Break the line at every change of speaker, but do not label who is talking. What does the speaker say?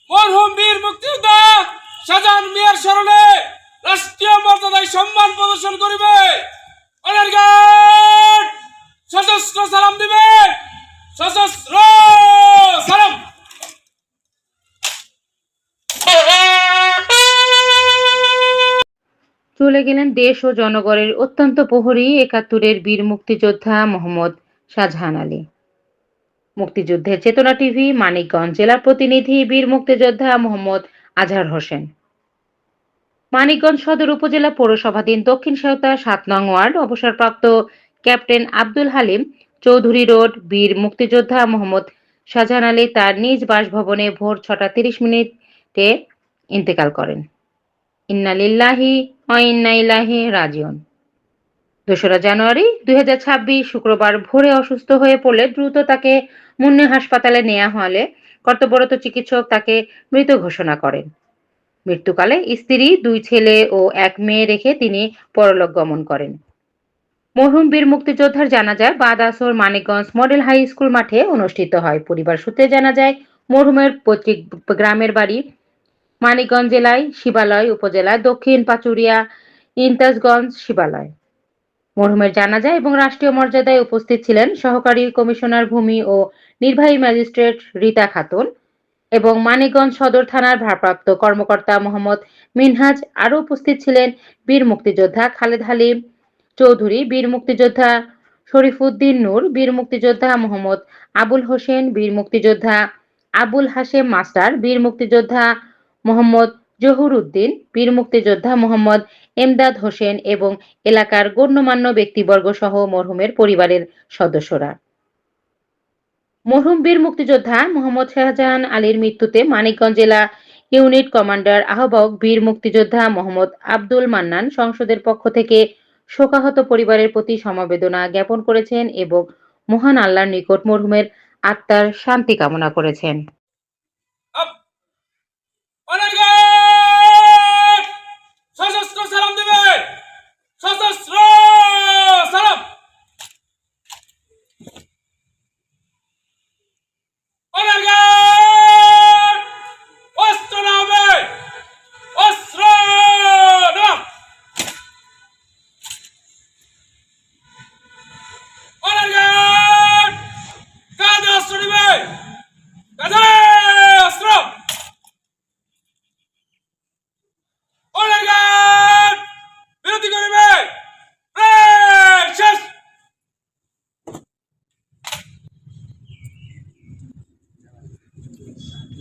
মরহুম বীর মুক্তিযোদ্ধা শাহজাহান মিয়ার স্মরণে রাষ্ট্রীয় মর্যাদায় সম্মান প্রদর্শন করিবে। অনার গার্ড সশস্ত্র সালাম দিবে। সশস্ত্র সালাম।
চলে গেলেন দেশ ও জনগণের অত্যন্ত প্রহরী ৭১-এর বীর মুক্তিযোদ্ধা মোহাম্মদ শাহজাহান আলী। মুক্তিযুদ্ধের চেতনা টিভি মানিকগঞ্জ জেলা প্রতিনিধি বীর মুক্তিযোদ্ধা মোহাম্মদ আজহার হোসেন। মানিকগঞ্জ সদর উপজেলা পৌরসভাধীন দক্ষিণ সাঁওতা ৭ নং ওয়ার্ড অবসরপ্রাপ্ত ক্যাপ্টেন আব্দুল হালিম চৌধুরী রোড বীর মুক্তিযোদ্ধা মোহাম্মদ শাহজাহান আলী তার নিজ বাসভবনে ভোর ৬টা ৩০ মিনিটে ইন্তেকাল করেন। ইন্না লিল্লাহি ওয়া ইন্না ইলাইহি রাজিউন। ২রা জানুয়ারি ২০২৬ শুক্রবার ভোরে অসুস্থ হয়ে পড়লে দ্রুত তাকে মুন্নি হাসপাতালে নেওয়া হলে কর্তব্যরত চিকিৎসক তাকে মৃত ঘোষণা করেন। মৃত্যুকালে স্ত্রী, ২ ছেলে ও ১ মেয়ে রেখে তিনি পরলোক গমন করেন। মরহুম বীর মুক্তিযোদ্ধার জানাজা বাদ আসর মানিকগঞ্জ মডেল হাই স্কুল মাঠে অনুষ্ঠিত হয়। পরিবার সূত্রে জানা যায়, মরহুমের পৈতৃক গ্রামের বাড়ি মানিকগঞ্জ জেলায় শিবালয় উপজেলার দক্ষিণ পাচুরিয়া ইন্তাজগঞ্জ শিবালয়। মরহুমের জানাজা এবং রাষ্ট্রীয় মর্যাদায় উপস্থিত ছিলেন সহকারী কমিশনার ভূমি ও নির্বাহী ম্যাজিস্ট্রেট রীতা খাতুন এবং মানিকগঞ্জ সদর থানার ভারপ্রাপ্ত কর্মকর্তা মোহাম্মদ মিনহাজ। আরও উপস্থিত ছিলেন বীর মুক্তিযোদ্ধা খালেদ হালিম চৌধুরী, বীর মুক্তিযোদ্ধা শরীফুদ্দিন নূর, বীর মুক্তিযোদ্ধা মোহাম্মদ আবুল হোসেন, বীর মুক্তিযোদ্ধা আবুল হাশেম মাস্টার, বীর মুক্তিযোদ্ধা মোহাম্মদ জহুর উদ্দিন, বীর মুক্তিযোদ্ধা মোহাম্মদ এমদাদ হোসেন এবং এলাকার গণ্যমান্য ব্যক্তিবর্গ সহ মরহুমের পরিবারের সদস্যরা। মরহুম বীর মুক্তিযোদ্ধা মোহাম্মদ শাহজাহান আলীর মৃত্যুতে মানিকগঞ্জ জেলা ইউনিট কমান্ডার আহ্বায়ক বীর মুক্তিযোদ্ধা মোহাম্মদ আব্দুল মান্নান সংসদের পক্ষ থেকে শোকাহত পরিবারের প্রতি সমবেদনা জ্ঞাপন করেছেন এবং মহান আল্লাহর নিকট মরহুমের আত্মার শান্তি কামনা করেছেন।
অনার গার্ড সশস্ত্র সালাম দিবে। সশস্ত্র